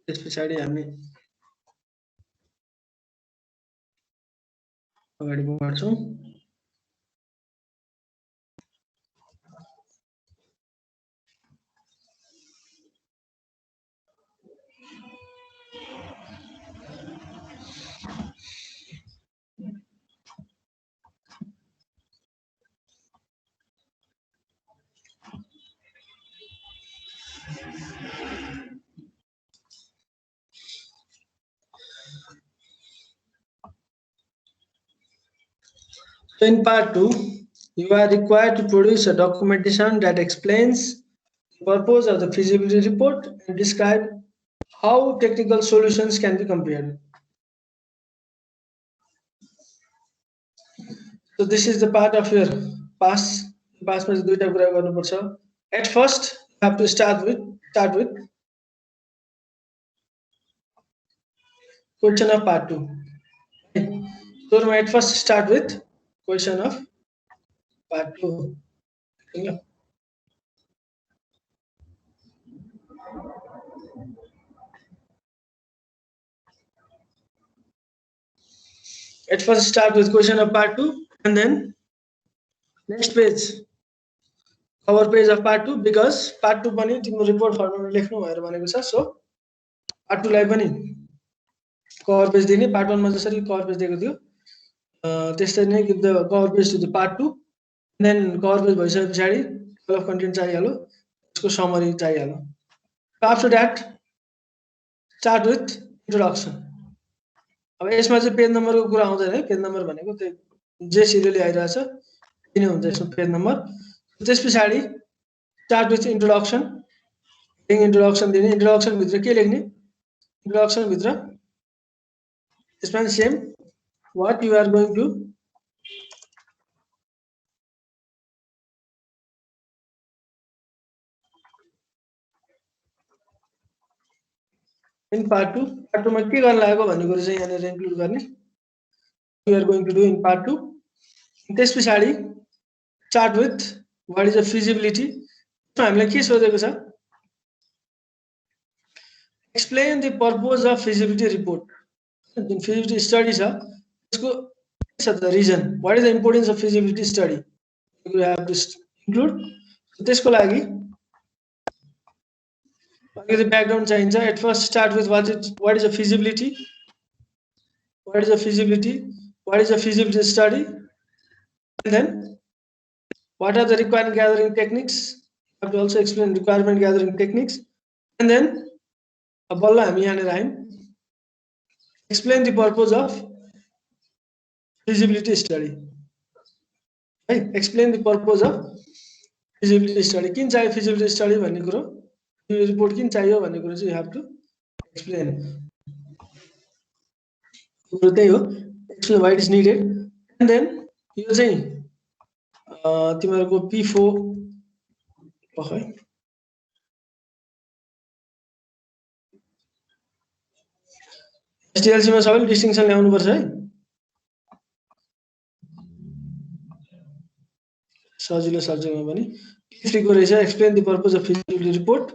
त्यस पछाडि हामी अगाडि बढ्छौँ। So in part 2, you are required to produce a documentation that explains the purpose of the feasibility report and describe how technical solutions can be compared. So this is the part of your pass. Pass में दुईटा कुरा गर्नुपर्छ. At first, you have to start with question of part 2. So at first start with question of part 2. At first start with question of part 2 and then next page cover page of part 2 because part 2 पनि तिम्रो report फर्ममा लेख्नु भनेर भनेको छ. So part 2 लाई पनि cover page दिने. part 1 मा जसरी cover page दिएको थियो त्यस्तै नै give the cover page to the part 2 and then cover page भइसके पछाडि table of content चाहिहाल्यो, त्यसको summary चाहिहाल्यो. After that start with introduction. अब यसमा चाहिँ पेज नम्बरको कुरा आउँदैन है. पेज नम्बर भनेको त्यो जे सिरियली आइरहेछ त्यही नै हुन्छ यसमा पेज नम्बर. त्यस पछाडि स्टार्ट विथ इन्ट्रोडक्सन. इन्ट्रोडक्सन दिने. इन्ट्रोडक्सन भित्र के लेख्ने? इन्ट्रोडक्सन भित्र त्यसमा same what you are going to in part 2. part 2 मा के गर्न लागेको भन्ने कुरा चाहिँ यहाँनिर इन्क्लुड गर्ने. you are going to do in part 2. त्यस पछाडि start with what is the feasibility. हामीलाई के सोधेको छ? explain the purpose of feasibility report. जुन feasibility study छ त्यसको के छ the reason. what is the importance of feasibility study? you have to include. त्यसको लागि the background चाहिन्छ. at first start with what is a feasibility. what is a feasibility? what is a feasibility study? and then what are the requirement gathering techniques? You have to also explain requirement gathering techniques. and then बल्ल हामी यहाँनिर आयौँ. explain the purpose of feasibility study. right? explain the purpose of feasibility study. किन चाहियो feasibility study भन्ने कुरो, report किन चाहियो भन्ने कुरो चाहिँ you have to explain. कुरो त्यही हो. explain why it is needed. and then यो चाहिँ तिमीहरुको P4 है. STLC मा सबैले डिस्टिंक्सन ल्याउनु पर्छ है. सजिलो सब्जेक्टमा पनि P3 को रहेछ explain the purpose of feasibility report.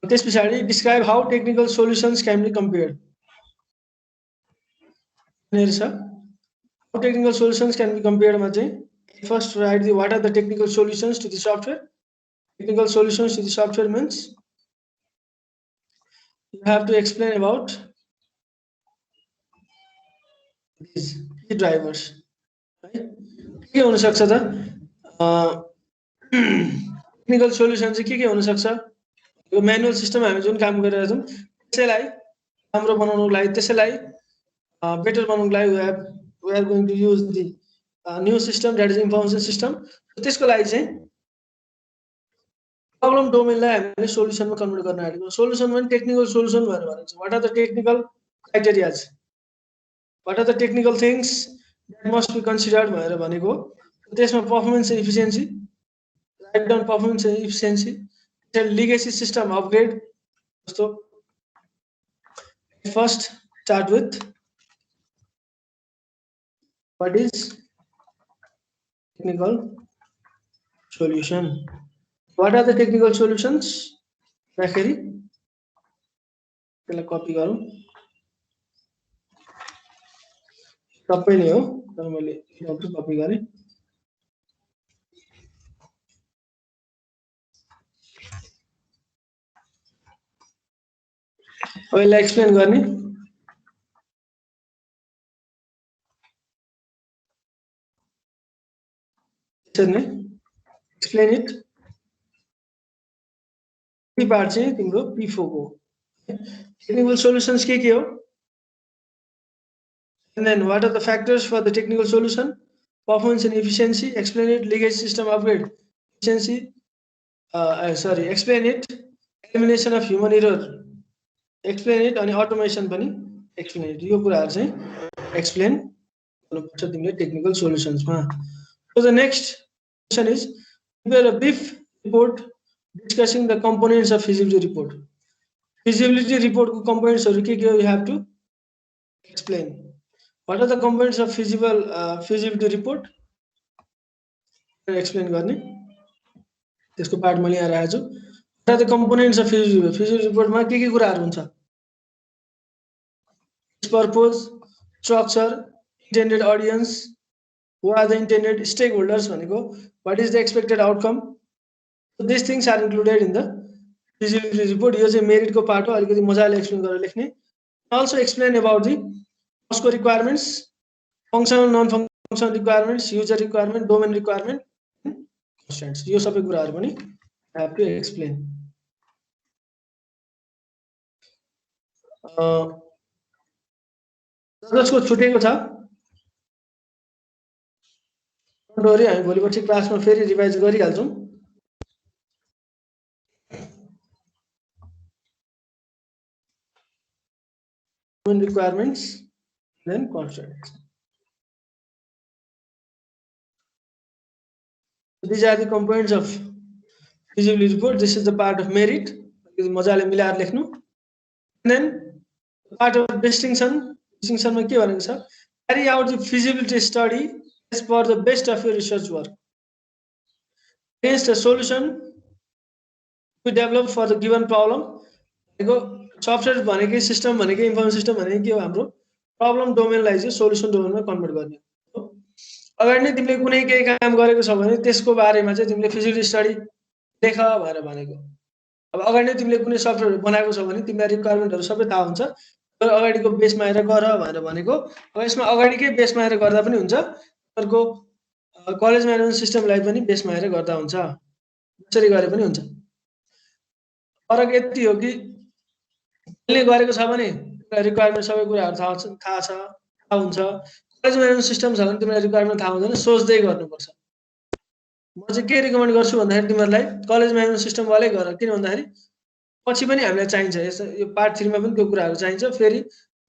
त्यस पछाडि describe how technical solutions can be compared. How technical solutions can be compared मा चाहिँ first write the what are the technical solutions to the software. Technical solutions to the software means you have to explain about these key drivers. के हुन सक्छ त technical solution चाहिँ के हुन सक्छ? यो म्यानुअल सिस्टम हामी जुन काम गरिरहेका छौं त्यसैलाई राम्रो बनाउनको लागि, त्यसैलाई बेटर बनाउनको लागि we are going to use the new system, that is information system. त्यसको लागि चाहिँ प्रब्लम डोमेनलाई हामीले सोलुसनमा कन्भर्ट गर्न आएको. सोलुसन पनि टेक्निकल सोलुसन भनेर भनिन्छ. What are the technical criterias, what are the technical things that must be considered भनेर भनेको. त्यसमा performance and efficiency, write down performance and efficiency, legacy system upgrade. So first start with what is technical solution. What are the technical solutions? त्यसलाई copy गरौँ सबै नै हो तर मैले कपी गरेँ अब यसलाई एक्सप्लेन गर्ने एक्सप्लेन इट पी पार्ट चाहिँ तिम्रो P4 को टेक्निकल सोल्युसन्स के हो and then what are the factors for the technical solution performance and efficiency explain it legacy system upgrade efficiency explain it elimination of human error explain it अनि automation पनि explain it यो कुराहरु चाहिँ explain गर्नुपर्छ तिमीले technical solutions मा so the next question is prepare a brief report discussing the components of feasibility report feasibility report को components हरु के हो you have to explain what are the components of feasibility report explain गर्ने त्यसको part मैले यहाँ राखेको छु what are the components of feasibility report मा के कुराहरु हुन्छ purpose structure intended audience who are the intended stakeholders भनेको what is the expected outcome so these things are included in the feasibility report यो चाहिँ मेरिट को part हो अलिकति मजाले एक्सप्लेन गरेर लेख्ने also explain about the cost requirements functional non functional requirements user requirement domain requirement constraints यो सबै कुराहरु पनि have to explain जसको छुटेको छ डोरी हामी भोलिपर्सि क्लासमा फेरि revise गरिहाल्छौं domain requirements then constraints these are the components of feasibility report this is the part of merit मजाले मिलाएर लेख्नु and then part of distinction मा के भनेको छ carry out the feasibility study as per the best of your research work against a solution to develop for the given problem भनेको software भनेकै system भनेकै इन्फर्मेसन सिस्टम भनेकै के हो हाम्रो प्रब्लम डोमेनलाई चाहिँ सोलुसन डोमेनमा कन्भर्ट गर्ने हो अगाडि नै तिमीले कुनै केही काम गरेको छ भने त्यसको बारेमा चाहिँ तिमीले फिजिबिलिटी स्टडी लेख भनेर भनेको अब अगाडि नै तिमीले कुनै सफ्टवेयर बनाएको छ भने तिमीलाई रिक्वायरमेन्टहरु सबै थाहा हुन्छ तर अगाडिको बेसमा आएर गर भनेर भनेको अब यसमा अगाडिकै बेसमा आएर गर्दा पनि हुन्छ अर्को कलेज म्यानेजमेन्ट सिस्टमलाई पनि बेसमा आएर गर्दा हुन्छ त्यसरी गरे पनि हुन्छ फरक यति हो कि ले गरेको छ भने रिक्वायरमेन्ट सबै कुराहरु थाहा हुन्छ कलेज म्यानेजमेन्ट सिस्टम छ भने तिमीलाई रिक्वायरमेन्ट थाहा हुँदैन सोच्दै गर्नुपर्छ म चाहिँ के रिकमेन्ड गर्छु भन्दाखेरि तिमीहरुलाई कलेज म्यानेजमेन्ट सिस्टम वालै गर किन भन्दाखेरि पछि पनि हामीलाई चाहिन्छ यो पार्ट 3 मा पनि त्यो कुराहरु चाहिन्छ फेरि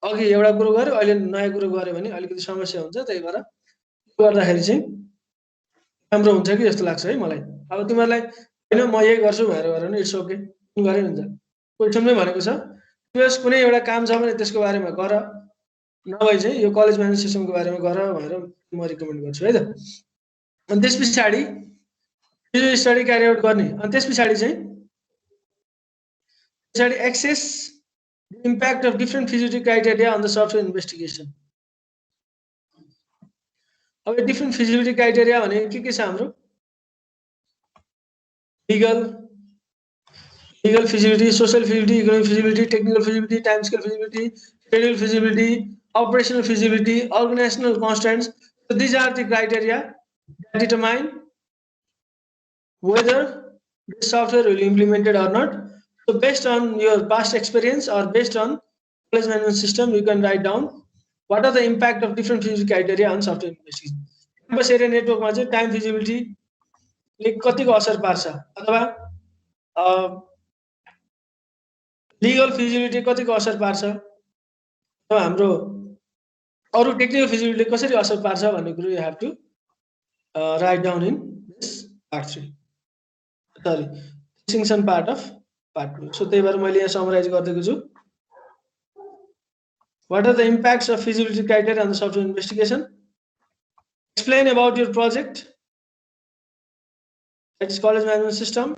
अघि एउटा कुरो गर्यो अहिले नयाँ कुरो गर्यो भने अलिकति समस्या हुन्छ त्यही भएर गर्दाखेरि चाहिँ राम्रो हुन्छ कि जस्तो लाग्छ है मलाई अब तिमीहरुलाई हैन म यही गर्छु भनेर गरे भने इट्स ओके गरे हुन्छ क्वेशनमै भनेको छ त्यस कुनै एउटा काम छ भने त्यसको बारेमा गर नभए चाहिँ यो कलेज म्यानेजमेन्ट सिस्टमको बारेमा गर भनेर म रिकमेन्ड गर्छु है त अनि त्यसपछि फिजिबिलिटी स्टडी क्यारी आउट गर्ने अनि त्यसपछि assess the impact of different feasibility criteria on the software investigation अब डिफरेंट फिजिबिलिटी क्राइटेरिया भने के छ हाम्रो legal feasibility, social feasibility, economic feasibility, technical feasibility, time scale feasibility, schedule feasibility, operational feasibility, organizational constraints. So these are the criteria that determine whether the software will be implemented or not. So based on your past experience or based on knowledge management system, you can write down what are the impact of different feasibility criteria on software investigation. Campus area network मा चाहिँ time feasibility ले कतिको असर पार्छ अथवा legal feasibility कतिको असर पार्छ र हाम्रो अरु टेक्निकल फिजिबिलिटी कसरी असर पार्छ भन्ने कुरा you have to write down in this part 3 sorry distinction part of part 2 so त्यही भएर मैले यहाँ समराइज गर्दैछु छु what are the impacts of feasibility criteria on the software investigation explain about your project that is college management system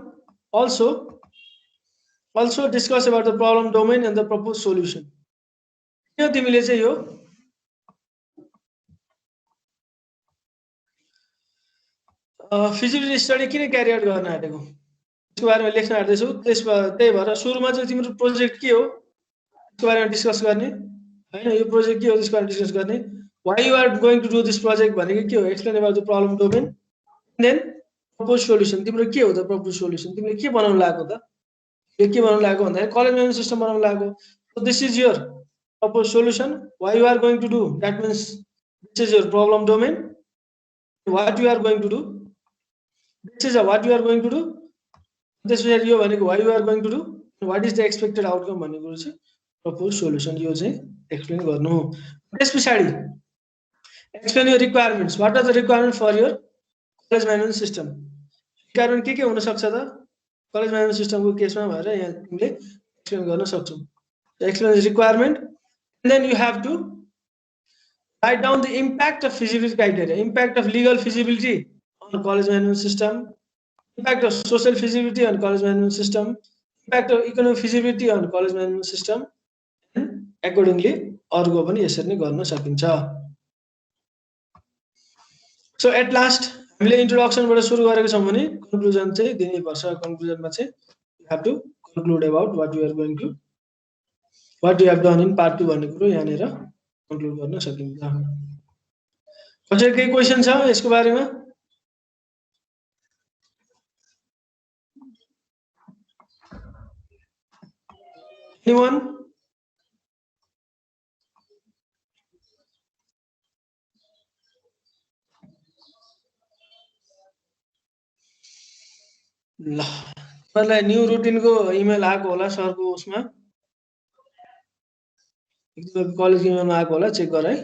also Also discuss about the problem domain and the proposed solution. यो तिमीले चाहिँ यो feasibility study किन क्यारी out गर्न आँटेको त्यसको बारेमा लेख्न आँट्दैछौ। त्यही भएर सुरुमा चाहिँ तिम्रो प्रोजेक्ट के हो त्यसको बारेमा डिस्कस गर्ने हैन। यो प्रोजेक्ट के हो त्यसको बारेमा डिस्कस गर्ने। Why you are going to do this project भनेको के हो, explain about the problem domain then propose solution. तिम्रो के हो त प्रपोज सोल्युसन, तिमीले के बनाउन लागेको त, यो के बनाउन लागेको भन्दाखेरि कलेज म्यानेजमेन्ट सिस्टम बनाउन लागेको। So this is your propose solution. Why you are going to do that means this is your problem domain, what you are going to do, this is what you are going to do. त्यसपछि यो भनेको why you are going to do, what is the expected outcome भन्ने कुरो चाहिँ propose solution, यो चाहिँ explain गर्नु हो। त्यस पछाडि explain your requirements, what are the requirement for your college management system. Requirement के हुन सक्छ त कलेज म्यानेजमेन्ट सिस्टमको केसमा भनेर यहाँ तिमीले एक्सप्लेन गर्न सक्छौ। Explain the requirement and then you have to write down the impact of feasibility criteria, impact of legal feasibility on college management system, impact of social feasibility on college management system, impact of economic feasibility on college management system, and accordingly अर्को पनि यसरी नै गर्न सकिन्छ। So at last हामीले इन्ट्रोडक्सनबाट सुरु गरेको छौँ भने कन्क्लुजन चाहिँ दिनै पर्छ। कन्क्लुजनमा चाहिँ you have to conclude about what you are going to, what you have done in part 2 भन्ने कुरो यहाँनिर कन्क्लुड गर्न सकिन्छ। कसैको केही क्वेसन छ यसको बारेमा? एनीवन? ल मलाई न्यू रुटिनको इमेल आएको होला सरको उसमा, एकदम कलेज इमेलमा आएको होला, चेक गर है।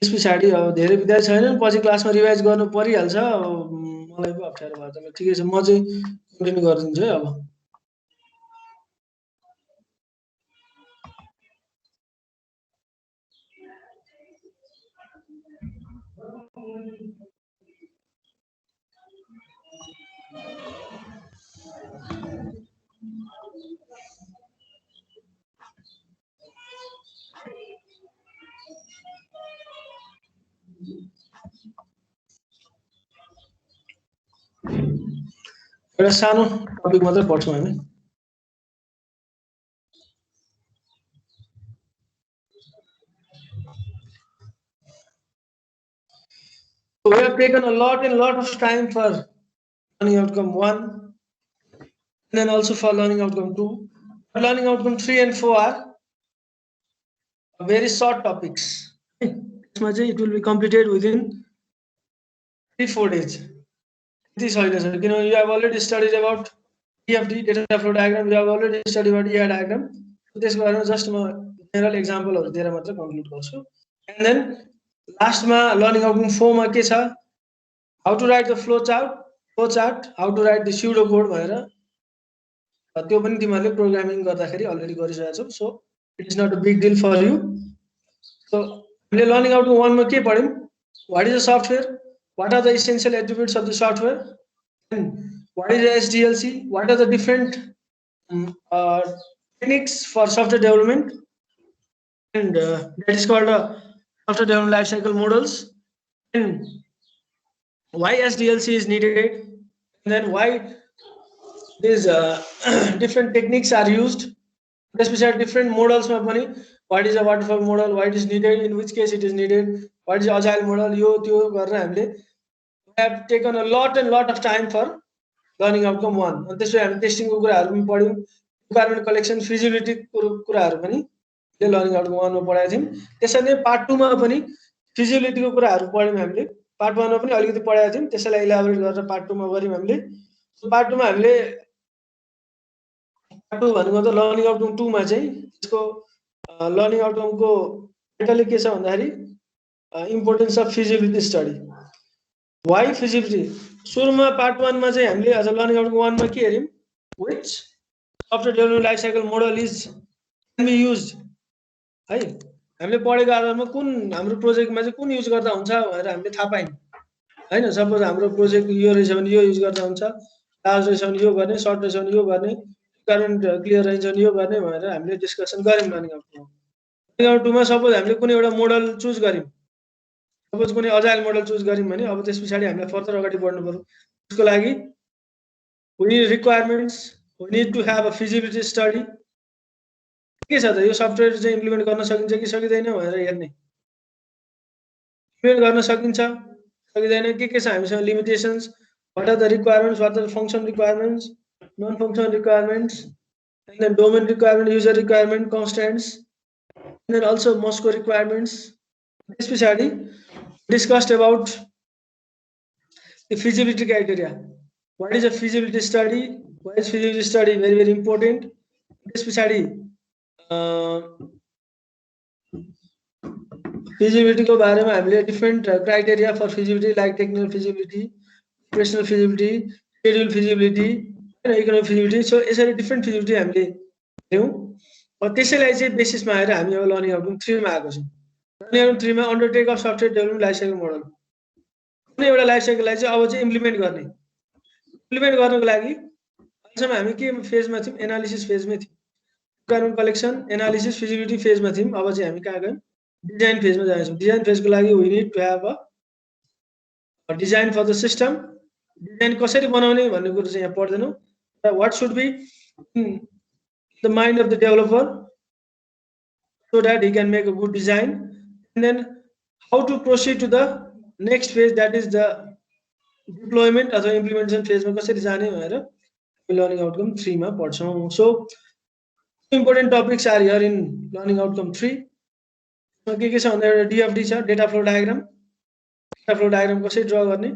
त्यस पछाडि अब धेरै विद्यार्थी छैनन्, पछि क्लासमा रिभाइज गर्नु परिहाल्छ। मलाई पो अप्ठ्यारो भयो त, ठिकै छ म चाहिँ कन्टिन्यू गरिदिन्छु है। अब एउटा सानो टपिक मात्रै पढ्छौँ हामी। We have taken a lot of time for learning outcome 1 and then also for learning outcome 2. Learning outcome 3 and 4 are very short topics. It will be completed within 3-4 days. You have already studied about DFD, data flow diagram. You have already studied about EI diagram. So this is just a general example of there conclude also. And then last learning outcome 4 ma ke cha, how to write the flow chart, how to write the pseudo code bhanera त्यो पनि तिमीहरुले programming गर्दाखेरि already गरिसकेका छौ। So it is not a big deal for you. So हामीले learning outcome 1 मा के पढ्यौं, what is a software, what are the essential attributes of the software, what is SDLC, what are the different techniques for software development, and that is called software development life cycle models, and why SDLC is needed, and then why these different techniques are used, especially different models में पनि what is a waterfall model, why it is needed, in which case it is needed, what is agile model, यो त्यो गरेर हामीले we have taken a lot of time for learning outcome 1. अनि त्यसपछि हामी testing को कुराहरु पनि पढ्यौं, रिक्वायरमेन्ट कलेक्सन, फिजिबिलिटी कुराहरु पनि ले लर्निङ आउटकम 1 मा पढाएको थियौं। त्यसैले पार्ट 2 मा पनि फिजिबिलिटी को कुराहरु पढ्यौं हामीले। पार्ट 1 मा पनि अलिकति पढाएको थियौं, त्यसैलाई इलाबोरेट गरेर पार्ट 2 मा गर्यौं हामीले। सो पार्ट 2 मा हामीले पार्ट 2 भनेको त लर्निङ आउटकम 2 मा चाहिँ यसको लर्निङ आउटकम को टाइटल के छ भन्दाखेरि importance of feasibility study, why feasibility. सुरुमा पार्ट 1 मा चाहिँ हामीले अझ लर्निङ आउटकम 1 मा के हेर्यौं, which software development life cycle model is can be used है। हामीले पढेको आधारमा कुन हाम्रो प्रोजेक्टमा चाहिँ कुन युज गर्दा हुन्छ भनेर हामीले थाहा पायौं हैन। सपोज हाम्रो प्रोजेक्ट यो रहेछ भने यो युज गर्दा हुन्छ, लार्ज रहेछ भने यो गर्ने, सर्ट रहेछ भने यो गर्ने, रिक्वायरमेन्ट क्लियर रहन्छ नि यो गर्ने भनेर हामीले डिस्कसन गर्यौं लर्निङ आउटकम। लर्निङ आउटकम मा सपोज हामीले कुनै एउटा मोडल चुज गर्यौं, सपोज कुनै अजाइल मोडल चुज गर्यौं भने अब त्यसपछि हामीले फर्दर अगाडि बढ्नु पर्यो। त्यसको लागि we need requirements, we need to have a feasibility study. के छ त यो सफ्टवेयर चाहिँ इम्प्लिमेन्ट गर्न सकिन्छ कि सकिदैन भनेर हेर्ने। इम्प्लिमेन्ट गर्न सकिन्छ सकिदैन के छ हामीसँग limitations, what are the requirements, what are the function requirements, non-functional requirements, and then domain requirement, user requirement, constraints, and then also Moscow requirements. Especially discussed about the feasibility criteria. What is a feasibility study? Why is feasibility study very very important? Especially feasibility को बारेमा हामीले different criteria for feasibility like technical feasibility, operational feasibility, schedule feasibility, and economic feasibility. So यसरी different feasibility हामीले हेर्यौं र त्यसैलाई चाहिँ बेसिसमा आएर हामी अब लर्निङ आउटकम 3 मा आएको छौं। लर्निङ आउटकम 3 मा undertake of software development life cycle model. कुनै एउटा लाइफ साइकललाई चाहिँ अब चाहिँ इम्प्लिमेन्ट गर्ने। इम्प्लिमेन्ट गर्नको लागि अहिलेसम्म हामी के फेजमा थियौं? एनालिसिस फेजमै थियौं। रिक्वायरमेन्ट कलेक्सन, एनालिसिस, फिजिबिलिटी फेजमा थियौं। अब चाहिँ हामी कहाँ गयौं? डिजाइन फेजमा जान्छौं। डिजाइन फेजको लागि we need to have a design for the system. Design कसरी बनाउने भन्ने कुरा चाहिँ यहाँ पढ्दैनौं। What should be in the mind of the developer so that he can make a good design, and then how to proceed to the next phase, that is the deployment अथवा implementation phase मा कसरी जाने भनेर learning outcome 3 मा पढ्छौं। So important topics are here in learning outcome 3. के छ भन्दा एउटा DFD छ, data flow diagram। data flow diagram कसरी ड्रा गर्ने,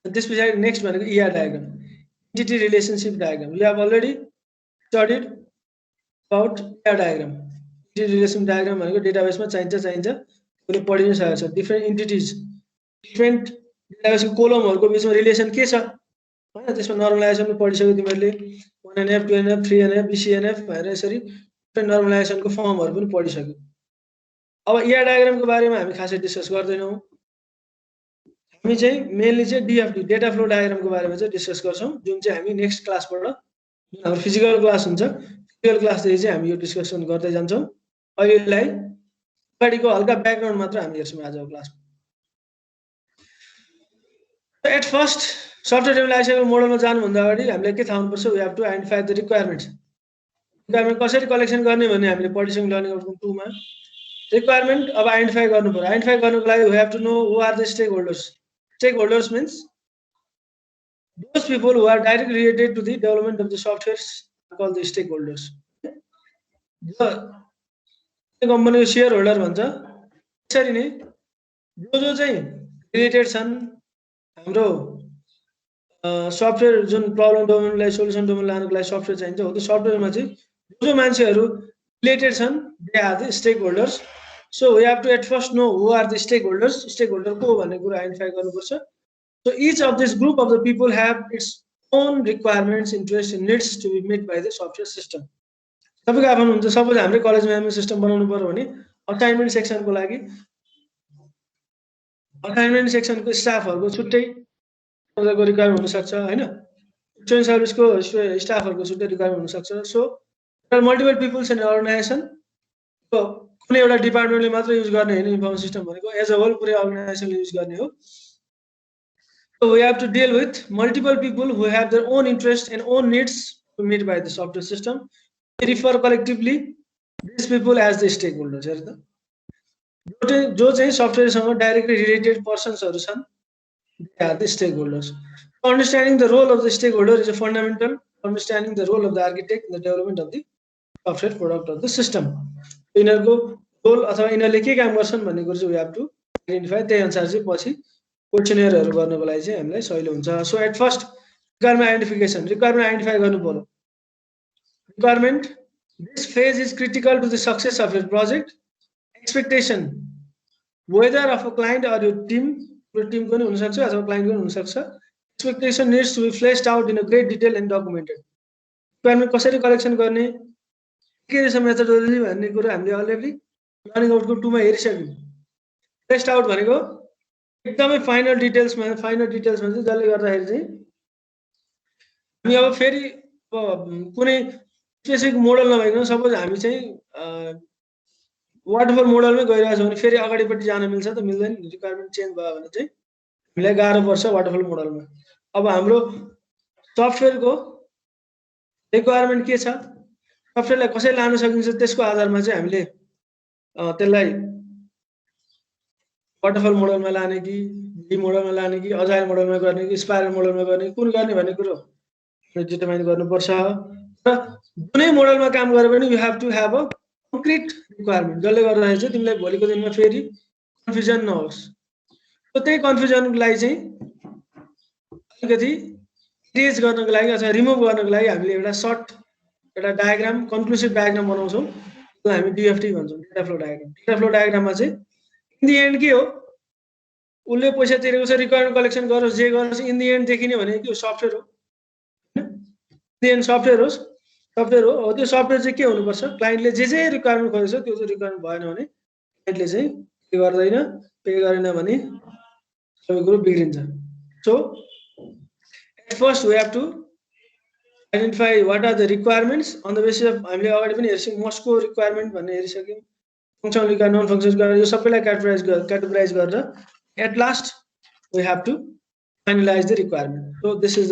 त्यसपछि नेक्स्ट भनेको ER diagram, entity relationship diagram. We have already studied about ER diagram. Relation diagram भनेको डेटाबेसमा चाहिन्छ त्यसले पढिनु सकेको छ। डिफरेन्ट एन्टिटीज, डिफरेन्ट डेटाबेसको कोलमहरुको बीचमा रिलेसन के छ हैन, त्यसमा नर्मलाइजेसन पनि पढिसक्यो तिमीहरुले। 1NF 2NF 3NF BCNF भनेर यसरी डिफरेन्ट नर्मलाइजेसनको फर्महरु पनि पढिसक्यो। अब ER डायग्रामको बारेमा हामी खासै डिस्कस गर्दैनौं। हामी चाहिँ मेनली चाहिँ DFD डेटा फ्लो डायग्रामको बारेमा चाहिँ डिस्कस गर्छौं, जुन चाहिँ हामी नेक्स्ट क्लासबाट जुन हाम्रो फिजिकल क्लास हुन्छ, फिजिकल क्लासदेखि चाहिँ हामी यो डिस्कसन गर्दै जान्छौं। अहिलेलाई अगाडिको हल्का ब्याकग्राउन्ड मात्र हामी हेर्छौं आजको क्लासमा। At first software development life cycle मोडलमा जानुभन्दा अगाडि हामीले के थाहा हुनुपर्छ? We have to identify the requirements. Requirement कसरी कलेक्सन गर्ने भन्ने हामीले पढिसक्यौं लर्निङ आउटकम 2 मा। रिक्वायरमेन्ट अब आइडेन्टिफाई गर्नु पर्यो। आइडेन्टिफाई गर्नको लागि we have to know who are the stakeholders. Stakeholders means those people who are directly related to the development of the softwares are called the stakeholders. कम्पनीको share holder भन्छ। त्यसरी नै जो चाहिँ related छन् हाम्रो software जुन problem डोमेनलाई solution domain लानको लागि सफ्टवेयर चाहिन्छ हो, त्यो सफ्टवेयरमा चाहिँ जो मान्छेहरु रिलेटेड छन् they are the stakeholders. So we have to at first know who are the stakeholders. Stakeholder को भन्ने कुरा आइडेन्टिफाई गर्नुपर्छ। So each of this group of the people have its own requirements, interests, and needs to be met by the software system. सबैको आफ्नो हुन्छ। Suppose हामीले college management system बनाउनु पर्यो भने असाइनमेन्ट सेक्सनको लागि असाइनमेन्ट सेक्सनको स्टाफहरुको छुट्टै उनीहरुको रिक्वायरमेन्ट हुन सक्छ हैन। स्टुडेन्ट सर्भिसको स्टाफहरुको छुट्टै रिक्वायरमेन्ट हुन सक्छ। So there are multiple peoples in organization. सो कुनै एउटा डिपार्टमेन्टले मात्र युज गर्ने हैन इन्फर्मेसन सिस्टम भनेको, एज अ होल पुरै अर्गनाइजेसनले युज गर्ने हो। So we have to deal with multiple people who have their own interests and own needs to meet by the software system. We refer collectively these people as the stakeholders. जो चाहिँ सफ्टवेयरसँग directly related पर्सन्सहरु छन्, they are the stakeholders. Understanding the role of the stakeholder is a fundamental understanding the role of the architect in the development of the software product of the system. यिनीहरुको role अथवा यिनीहरुले के काम गर्छन् भन्ने कुरा चाहिँ we have to identify। त्यही अनुसार चाहिँ पछि क्वेशनहरुहरु गर्नको लागि चाहिँ हामीलाई सजिलो हुन्छ। So at first requirement identification, requirement identify गर्नु पर्यो। Requirement this phase is critical to the success of your project. Expectation whether of a client or your team, यो टिमको नि हुन सक्छ अथवा क्लाइन्टको नि हुन सक्छ। Expectation needs to be fleshed out in a great detail and documented. Requirement कसरी कलेक्सन गर्ने, के रहेछ मेथोडोलोजी भन्ने कुरा हामीले अलरेडी लर्निङ आउटको 2 मा हेरिसक्यौं। फ्लेश्ड आउट भनेको एकदमै फाइनल डिटेल्समा चाहिँ जसले गर्दाखेरि चाहिँ हामी अब फेरि अब कुनै स्पेसिफिक मोडल नभइकन सपोज हामी चाहिँ वाटरफल मोडलमै गइरहेको छौँ भने फेरि अगाडिपट्टि जान मिल्छ त मिल्दैन रिक्वायरमेन्ट चेन्ज भयो भने चाहिँ हामीलाई गाह्रो पर्छ वाटरफल मोडलमा अब हाम्रो सफ्टवेयरको रिक्वायरमेन्ट के छ सफ्टवेयरलाई कसरी लान सकिन्छ त्यसको आधारमा चाहिँ हामीले त्यसलाई वाटरफल मोडलमा लाने कि डी मोडलमा लाने कि अजाइल मोडलमा गर्ने कि स्पाइरल मोडलमा गर्ने कुन गर्ने भन्ने कुरो डिटरमाइन गर्नुपर्छ र जुनै मोडलमा काम गरे पनि you have to have a concrete requirement जसले गर्दाखेरि चाहिँ तिमीलाई भोलिको दिनमा फेरि कन्फ्युजन नहोस् र त्यही कन्फ्युजनलाई चाहिँ अलिकति इरेज गर्नको लागि अथवा रिमुभ गर्नको लागि हामीले एउटा डायग्राम कन्क्लुसिभ डायग्राम बनाउँछौँ त्यसलाई हामी डिएफटी भन्छौँ डेटा फ्लो डायग्राममा चाहिँ इन दि एन्ड के हो उसले पैसा तिरेको छ रिक्वायरमेन्ट कलेक्सन गरोस् जे गरोस् इन दि एन्ड देखिने भनेको के हो सफ्टवेयर हो इन दि एन्ड सफ्टवेयर हो त्यो सफ्टवेयर चाहिँ के हुनुपर्छ क्लाइन्टले जे रिक्वायरमेन्ट खोजेको छ त्यो चाहिँ रिक्वायरमेन्ट भएन भने क्लाइन्टले चाहिँ पे गर्दैन पे गरेन भने सबै कुरो बिग्रिन्छ so at first we have to identify what are the requirements on the basis of हामीले अगाडि पनि हेर्छौँ मस्टको रिक्वायरमेन्ट भन्ने हेरिसक्यौँ functional requirement non functional requirement यो सबैलाई क्याटेगोराइज गरेर at last we have to finalize the requirement so this is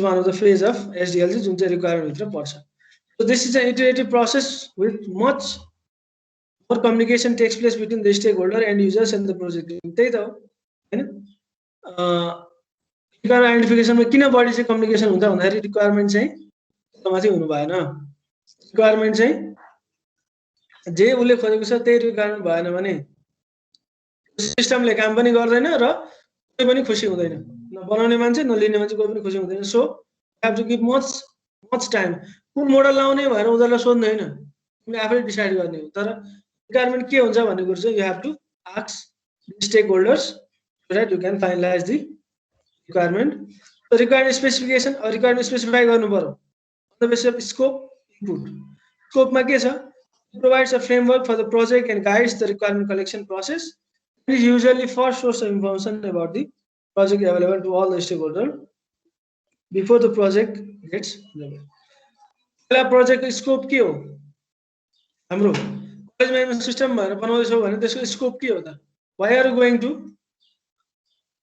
one of the phase of SDL जुन चाहिँ रिक्वायरमेन्ट भित्र पर्छ so this is an iterative process with much more communication takes place between the stakeholder and users and the project त्यही त हो होइन requirement आइडेन्टिफिकेसनमा किन बढी चाहिँ कम्युनिकेसन हुन्छ भन्दाखेरि रिक्वायरमेन्ट चाहिँ माथि हुनु भएन रिक्वायरमेन्ट चाहिँ जे उसले खोजेको छ त्यही रिक्वायरमेन्ट भएन भने सिस्टमले काम पनि गर्दैन र कोही पनि खुसी हुँदैन न बनाउने मान्छे न लिने मान्छे कोही पनि खुसी हुँदैन so have to give much time कुन मोडल लाउने भनेर उनीहरूलाई सोध्नु होइन तिमीले आफैले डिसाइड गर्ने हो तर रिक्वायरमेन्ट के हुन्छ भन्ने कुरो चाहिँ you have to ask stakeholders so that you can finalise the requirement requirement specify गर्नु पर्यो on the basis of scope input स्कोपमा के छ provides a framework for the project and guides the requirement collection process. It is usually first source of information about the project available to all the stakeholders before the project gets available. पहिला प्रोजेक्टको scope के हो हाम्रो college management system भनेर बनाउँदैछौँ भने त्यसको scope के हो त why are going to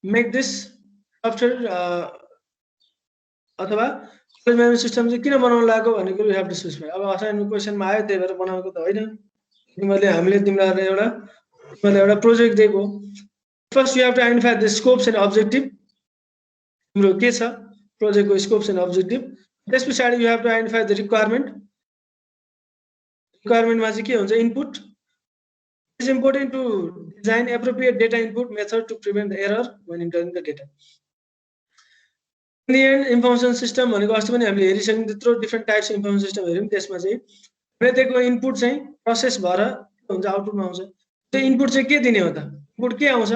make this software अथवा कलेज म्यानेजमेन्ट सिस्टम चाहिँ किन बनाउन लागेको भन्ने कुरो यु हेभ टु स्पेसिफाई अब असाइनमेन्ट क्वेसनमा आयो त्यही भएर बनाएको त होइन हामीले तिमीलाई एउटा प्रोजेक्ट दिएको first you have to identify the scopes and objective तिम्रो के छ प्रोजेक्टको स्कोप्स एन्ड अब्जेक्टिभ त्यस पछाडि you have to identify the रिक्वायरमेन्टमा चाहिँ के हुन्छ input is important to design appropriate data input method to prevent the error when entering the data. In the end, information system भनेको अस्ति पनि हामीले हेरिसक्यौँ त्यत्रो different types of information system हेऱ्यौँ त्यसमा चाहिँ हामीले दिएको इनपुट चाहिँ प्रोसेस भएर हुन्छ आउटपुटमा आउँछ त्यो इनपुट चाहिँ के दिने हो त इनपुट के आउँछ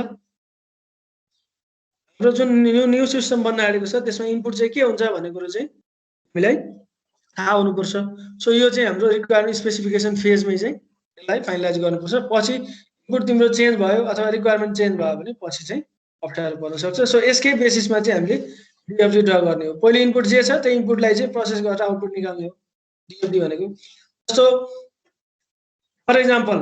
हाम्रो जुन न्यू सिस्टम बन्न आँटेको छ त्यसमा इनपुट चाहिँ के हुन्छ भन्ने कुरो चाहिँ हामीलाई थाहा हुनुपर्छ सो यो चाहिँ हाम्रो रिक्वायरमेन्ट स्पेसिफिकेसन फेजमै चाहिँ यसलाई फाइनलाइज गर्नुपर्छ पछि इनपुट तिम्रो चेन्ज भयो अथवा रिक्वायरमेन्ट चेन्ज भयो भने पछि चाहिँ अप्ठ्यारो पर्न सक्छ सो यसकै बेसिसमा चाहिँ हामीले डिएफडी ड्रा गर्ने हो पहिले इनपुट जे छ त्यो इनपुटलाई चाहिँ प्रोसेस गरेर आउटपुट निकाल्ने हो डिएफडी भनेको जस्तो for example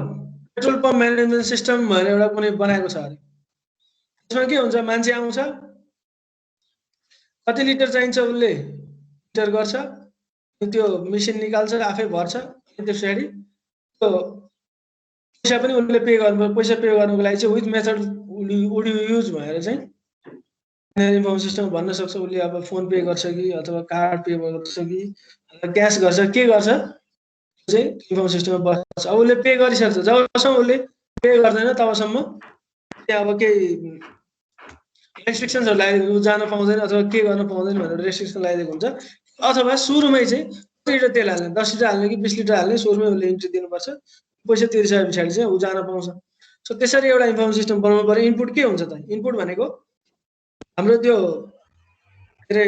petrol pump management system भनेर एउटा कुनै बनाएको छ अरे त्यसमा के हुन्छ मान्छे आउँछ कति लिटर चाहिन्छ उसले लिटर गर्छ त्यो मेसिन निकाल्छ आफै भर्छ अनि त्यस पछाडि त्यो पैसा पनि उसले पे गर्नु पैसा पे गर्नुको लागि चाहिँ with method would you use भनेर चाहिँ इन्फर्मेसन सिस्टम भन्न सक्छ उसले अब फोन पे गर्छ कि अथवा कार्ड पे गर्छ कि क्यास गर्छ के गर्छ चाहिँ इन्फर्मेसन सिस्टममा बस्छ अब उसले पे गरिसक्छ जबसम्म उसले पे गर्दैन तबसम्म त्यहाँ अब केही रेस्ट्रिक्सन्सहरू लगाइदिएको जान पाउँदैन अथवा के गर्न पाउँदैन भनेर रेस्ट्रिक्सन लगाइदिएको हुन्छ अथवा सुरुमै चाहिँ कति लिटर तेल हाल्ने 10 लिटर हाल्ने कि 20 लिटर हाल्ने सुरुमै उसले इन्ट्री दिनुपर्छ पैसा तिरिसके पछाडि चाहिँ ऊ जान पाउँछ सो त्यसरी एउटा इन्फर्मेसन सिस्टम बनाउनु पर्यो इनपुट के हुन्छ त इनपुट भनेको हाम्रो त्यो के अरे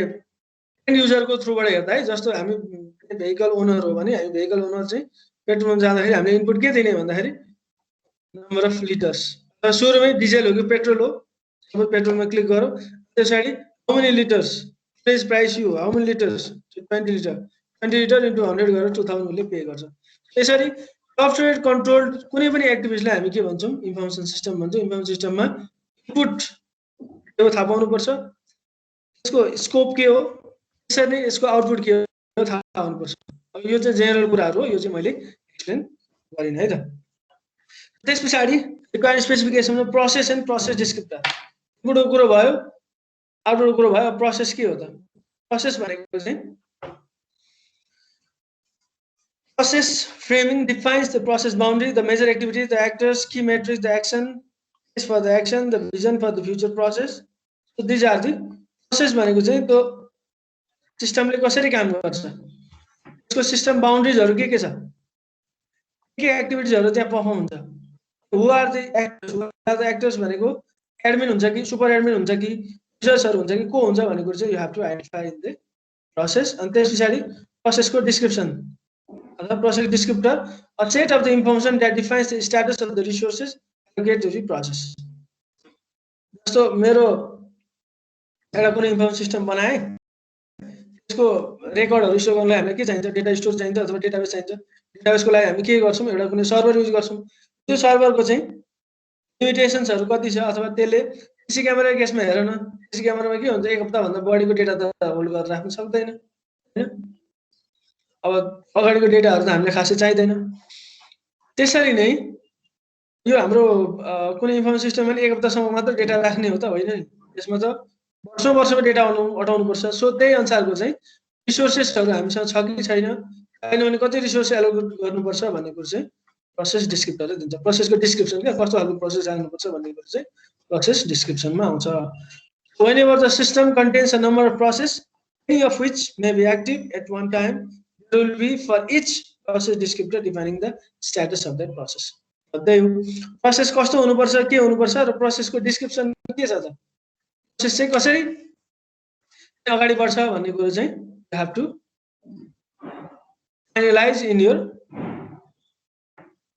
एन्ड युजरको थ्रुबाट हेर्दा है जस्तो हामी भेहिकल ओनर हो भने हामी भेहिकल ओनर चाहिँ पेट्रोलमा जाँदाखेरि हामीले इनपुट के दिने भन्दाखेरि नम्बर अफ लिटर्स सुरुमै डिजेल हो कि पेट्रोल हो अब पेट्रोलमा क्लिक गरौँ त्यस पछाडि how many liters please price you how many liters 20 liter 20 liter into 100 गरेर 2000 उसले पे गर्छ। त्यसरी सफ्टवेयर कन्ट्रोल्ड कुनै पनि एक्टिभिटीलाई हामी के भन्छौँ इन्फर्मेसन सिस्टम भन्छौँ। इन्फर्मेसन सिस्टममा इनपुट के हो थाहा पाउनुपर्छ, यसको स्कोप के हो, त्यसरी नै यसको आउटपुट के हो थाहा हुनुपर्छ। अब यो चाहिँ जेनरल कुराहरू हो, यो चाहिँ मैले एक्सप्लेन गरिन है त। त्यस पछाडि रिक्वायरमेन्ट स्पेसिफिकेसनमा प्रोसेस एन्ड प्रोसेस डिस्क्रिप्टर इनपुटको कुरो भयो, आउटपुटको कुरो भयो। प्रोसेस के हो त? प्रोसेस भनेको चाहिँ process framing defines the process boundary, the major activities, the actors, key metrics, the action is for the action, the vision for the future process. So these are the process भनेको चाहिँ त्यो सिस्टमले कसरी काम गर्छ, यसको system बाउन्ड्रिजहरु के छ, के एक्टिभिटिजहरु त्यहाँ परफर्म हुन्छ। Who are the actors, who are the actors भनेको एडमिन हुन्छ कि सुपर एडमिन हुन्छ कि युजर्सहरु हुन्छ कि को हुन्छ भनेको चाहिँ you have to identify in the process. अनि त्यसपछि प्रोसेसको डिस्क्रिप्सन अथवा process descriptor, a set of the information that defines the status of the resources allocated to the process। जस्तो मेरो एउटा कुनै इन्फर्मेसन सिस्टम बनाए, त्यसको रेकर्डहरु स्टोर गर्नलाई हामीलाई के चाहिन्छ, डेटा स्टोर चाहिन्छ अथवा डेटाबेस चाहिन्छ। डेटाबेसको लागि हामी के गर्छौं, एउटा कुनै सर्भर युज गर्छौं। त्यो सर्भरको चाहिँ लिमिटेशन्सहरु कति छ, अथवा त्यसले सीसी क्यामेरा केसमा हेर न, सीसी क्यामेरामा के हुन्छ, एक हप्ता भन्दा बढीको डेटा त होल्ड गरेर राख्न सक्दैन हैन। अब अगाडिको डेटाहरु त हामीले खासै चाहिदैन। त्यसरी नै यो हाम्रो कुनै इन्फर्मेसन सिस्टममा एक हप्तासम्म मात्र डेटा राख्ने हो त होइन नि, यसमा त वर्षौं वर्षको डेटा अटाउनु पर्छ। सो त्यही अनुसारको चाहिँ रिसोर्सेसहरु हामीसँग छ कि छैन, किनभने कति रिसोर्स एलोकेट गर्नुपर्छ भन्ने कुरा चाहिँ प्रोसेस डिस्क्रिप्टरले दिन्छ। प्रोसेसको डिस्क्रिप्सन के कस्तो खालको प्रोसेस राख्नुपर्छ भन्ने कुरा चाहिँ प्रोसेस डिस्क्रिप्सनमा आउँछ। Whenever the system contains a number of processes, any of which may be active at one time, there will be for each process descriptor defining the status of that process। Process कस्तो हुनुपर्छ, के हुनुपर्छ र प्रोसेसको description के छ त, process चाहिँ कसरी अगाडि बढ्छ भन्ने कुरा चाहिँ you have to analyze in your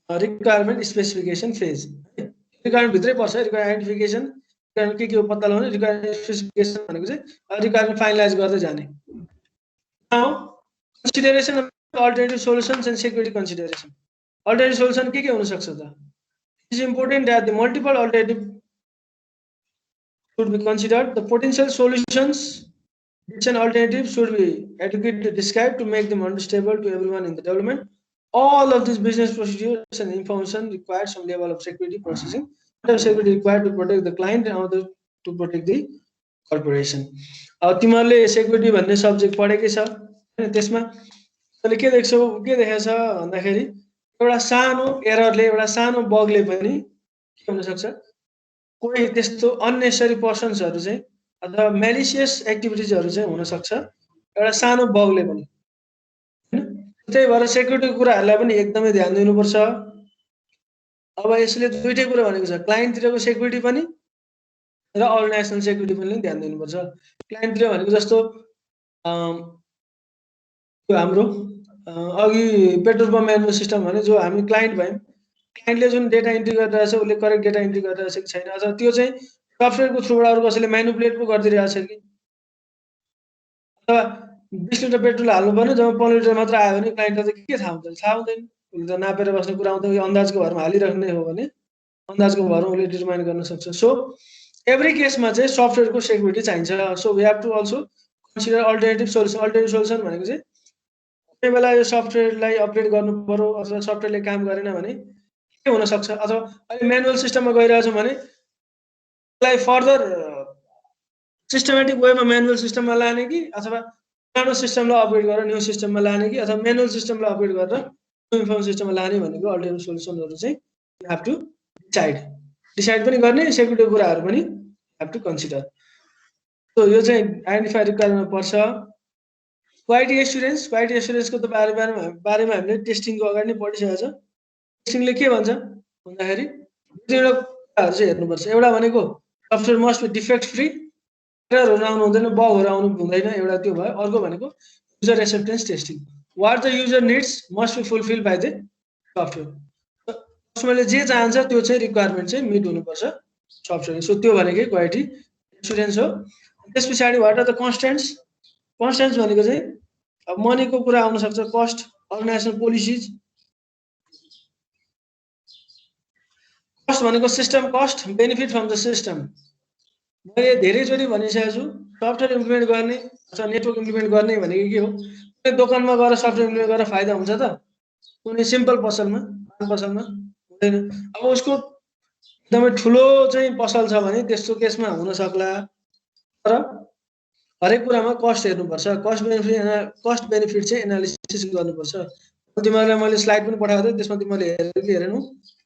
requirement specification phase। Requirement भित्रै पर्छ, रिक्वायरमेन्ट आइडेन्टिफिकेसन, रिक्वायरमेन्ट के हो पत्ता लगाउने, रिक्वायरमेन्ट स्पेसिफिकेसन भनेको चाहिँ रिक्वायरमेन्ट फाइनलाइज गर्दै जाने। Now consideration of alternative solutions and security consideration। Alternative solution के हुन सक्छ त? It is important that the multiple alternatives should be considered। The potential solutions and alternatives should be adequately described to make them understandable to everyone in the development। All of these business procedures and information require some level of security processing, security required to protect the client and other to protect the corporation। अब तिमीहरुले security भन्ने subject पढेकै छ, त्यसमा तले के देख्छौ, के देखेछ भन्दाखेरि एउटा सानो एररले, एउटा सानो बगले पनि के हुन सक्छ, कोही त्यस्तो अननेसेसरी पर्सन्सहरु चाहिँ अथवा म्यालिसियस एक्टिभिटिजहरु चाहिँ हुन सक्छ एउटा सानो बगले पनि हैन। त्यही भएर सेक्युरिटीको कुराहरुलाई पनि एकदमै ध्यान दिनुपर्छ। अब यसले दुईटै कुरा भनेको छ, क्लाइन्टतिरको सेक्युरिटी पनि र अर्गनाइजेसनल सेक्युरिटी पनि ध्यान दिनुपर्छ। क्लाइन्टतिर भनेको जस्तो हाम्रो अघि पेट्रोल पम्प म्यानेजमेन्ट सिस्टम भने जो हामी क्लाइन्ट भयौं, क्लाइन्टले जुन डेटा इन्ट्री गरिरहेछ उसले करेक्ट डेटा इन्ट्री गरिरहेछ कि छैन, अथवा त्यो चाहिँ सफ्टवेयरको थ्रुबाट अरु कसैले म्यानिपुलेट पो गरिदिरहेछ कि, अथवा 20 लिटर पेट्रोल हाल्नु पर्ने जब 15 लिटर मात्र आयो भने क्लाइन्टलाई त के थाहा हुन्छ, थाहा हुँदैन। उसले त नापेर बस्ने कुरा आउँदैन, अन्दाजको भरमा हालिराख्ने हो भने अन्दाजको भरमा उसले डिटरमाइन गर्न सक्छ। सो एभ्री केसमा चाहिँ सफ्टवेयरको सेक्युरिटी चाहिन्छ। So we have to also consider alternative solution. Alternative solution भनेको चाहिँ कुनै बेला यो सफ्टवेयरलाई अपग्रेड गर्नु पर्यो अथवा सफ्टवेयरले काम गरेन भने के हुन सक्छ, अथवा अहिले म्यानुअल सिस्टममा गइरहेछौँ भने त्यसलाई फर्दर सिस्टमेटिक वेमा म्यानुअल सिस्टममा लाने कि अथवा पुरानो सिस्टमलाई अपग्रेड गरेर न्यू सिस्टममा लाने कि अथवा म्यानुअल सिस्टमलाई अपग्रेड गरेर न्यू इन्फर्मेसन सिस्टममा लाने भनेको अल्टरनेटिभ सोल्युसनहरु चाहिँ यु हैव टु डिसाइड पनि गर्ने, सेक्युरिटी कुराहरु पनि हैव टु कन्सिडर। सो यो चाहिँ आइडेन्टिफाई रिक्वायरमेन्ट पर्छ। क्वालिटी एस्युरेन्स, क्वालिटी एस्युरेन्सको त बारेमा हामीले टेस्टिङको अगाडि नै पढिसकेको छ। टेस्टिङले के भन्छ भन्दाखेरि दुईवटा कुराहरु चाहिँ हेर्नुपर्छ। एउटा भनेको software must be defect free, एररहरु आउनु हुँदैन, बगहरु आउनु हुँदैन, एउटा त्यो भयो। अर्को भनेको user acceptance testing, what the user needs must be fulfilled by the software. कस्टमरले जे चाहन्छ त्यो चाहिँ रिक्वायरमेन्ट चाहिँ मिट हुनुपर्छ सफ्टवेयर। सो त्यो भनेकै क्वालिटी एस्युरेन्स हो। त्यसपछि व्हाट आर द कन्स्ट्रेन्ट्स, कन्स्टेन्ट्स भनेको चाहिँ अब मनीको कुरा आउन सक्छ, कस्ट, अर्गनाइजेसन पोलिसिज। कस्ट भनेको system cost, benefit from the system. मैले धेरैचोटि भनिसकेको छु, सफ्टवेयर इम्प्लिमेन्ट गर्ने अथवा नेटवर्क इम्प्लिमेन्ट गर्ने भनेको के हो? कुनै दोकानमा गएर सफ्टवेयर इम्प्लिमेन्ट गरेर फाइदा हुन्छ त? कुनै सिम्पल पसलमा, पान पसलमा हुँदैन। अब उसको एकदमै ठुलो चाहिँ पसल छ भने त्यस्तो केसमा हुन सक्ला, तर हरेक कुरामा कस्ट हेर्नुपर्छ। कस्ट बेनिफिट चाहिँ एनालिसिस गर्नुपर्छ। तिमीहरूलाई मैले स्लाइड पनि पठाएको थिएँ, त्यसमा तिमीहरूले हेरेनौ।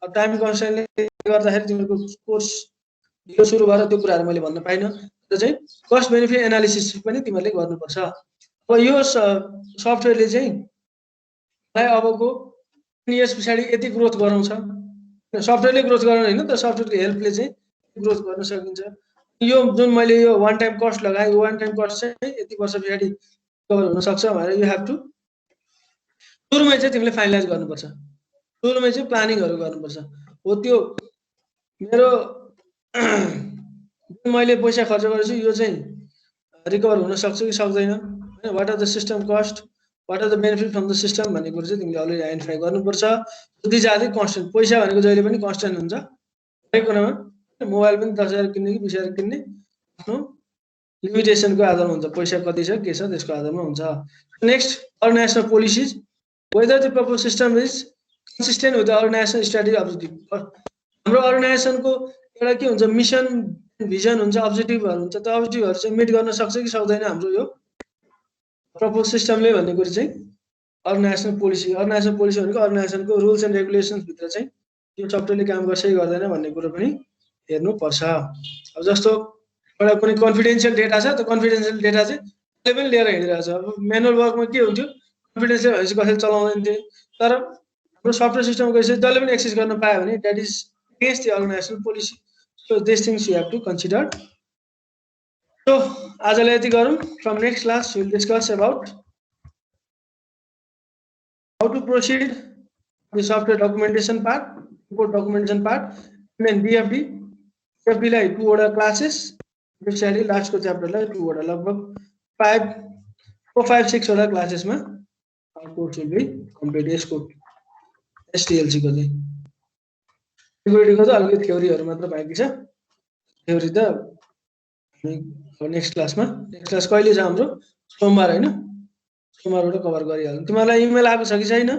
अब टाइम कन्स्टेन्टले गर्दाखेरि तिमीहरूको कोर्स यो सुरु भएर त्यो कुराहरू मैले भन्न पाइनँ। र चाहिँ कस्ट बेनिफिट एनालिसिस पनि तिमीहरूले गर्नुपर्छ। अब यो सफ्टवेयरले चाहिँ मलाई अबको 10 इयर्स पछाडि यति ग्रोथ गराउँछ। सफ्टवेयरले ग्रोथ गराउने होइन, तर सफ्टवेयरको हेल्पले चाहिँ ग्रोथ गर्न सकिन्छ। यो जुन मैले यो वान टाइम कस्ट लगाएँ, यो वान टाइम कस्ट चाहिँ यति वर्ष पछाडि कभर हुन सक्छ भनेर यु हेभ टु सुरुमै चाहिँ तिमीले फाइनलाइज गर्नुपर्छ। सुरुमै चाहिँ प्लानिङहरू गर्नुपर्छ। हो त्यो मेरो मैले पैसा खर्च गरेछु यो चाहिँ रिकभर हुन सक्छ कि सक्दैन, हैन? What are the system cost, what are the benefit from the system भन्ने कुरा चाहिँ तिमीले अलरेडी आइडेन्टिफाई गर्नुपर्छ। These are the constant. पैसा भनेको जहिले पनि कन्स्टेन्ट हुन्छ हरेक कुरामा। मोबाइल पनि 10,000 किन्ने कि 20,000 किन्ने आफ्नो लिमिटेसनको आधारमा हुन्छ। पैसा कति छ के छ त्यसको आधारमा हुन्छ। Next, organizational policies. Whether the propose system is consistent with the organization strategy objective. हाम्रो अर्गनाइजेसनको एउटा के हुन्छ, मिसन भिजन हुन्छ, अब्जेक्टिभहरू हुन्छ। त्यो अब्जेक्टिभहरू चाहिँ मिट गर्न सक्छ कि सक्दैन हाम्रो यो प्रपोज सिस्टमले भन्ने कुरा चाहिँ अर्गनाइजेसनल पोलिसी। अर्गनाइजेसनल पोलिसी भनेको अर्गनाइजेसनको रुल्स एन्ड रेगुलेसन्स भित्र चाहिँ यो सफ्टवेयरले काम गर्छ कि गर्दैन भन्ने कुरा पनि हेर्नुपर्छ। अब जस्तो एउटा कुनै कन्फिडेन्सियल डेटा छ, त्यो कन्फिडेन्सियल डेटा चाहिँ त्यसले पनि लिएर हिँडिरहेको छ। अब म्यानुअल वर्कमा के हुन्थ्यो, कन्फिडेन्सियल भनेपछि कसैले चलाउँदैन थियो, तर हाम्रो सफ्टवेयर सिस्टम गएपछि जसले पनि एक्सेस गर्न पायो भने that is against the organisational policy. So these things you have to consider. So आजलाई यति गरौँ। From next class we will discuss about how to proceed the software documentation part, report documentation part, and then DFD. DFD लाई 2 वटा classes, त्यसपछि last को chapter लाई 2 वटा, लगभग 5, 6 वटा क्लासेसमा our course will be complete। यसको STLC को चाहिँ सिक्युरिटीको त अलिकति थ्योरीहरू मात्र बाँकी छ। थ्योरी त हामी नेक्स्ट क्लासमा, नेक्स्ट क्लास कहिले छ हाम्रो? सोमबार, हैन? सोमबारबाट कभर गरिहालौँ। तिमीहरूलाई इमेल आएको छ कि छैन?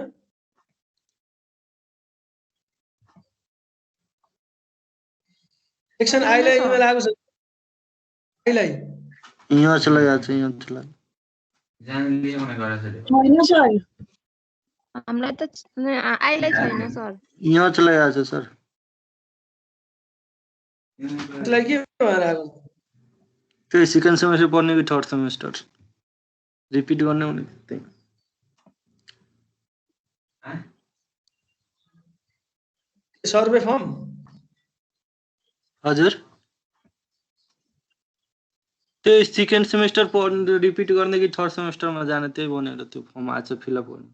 सेक्सन आइलाई इमेल आएको छ? आइलाई यहाँ चला गया छ, यहाँ चला जान लिए भने गरेछ छैन सर, हामीलाई त आइलाई छैन सर। यहाँ चला गया छ सर। त्यसलाई के भएर आएको? त्यो सेकेन्ड सेमेस्टर पढ्ने कि थर्ड सेमेस्टर रिपिट गर्ने हुने त्यही। Survey form? हजुर, त्यो सेकेन्ड सेमेस्टर पढ्ने रिपिट गर्ने कि थर्ड सेमेस्टरमा जाने त्यही भनेर त्यो फर्म आज फिलअप गर्नु।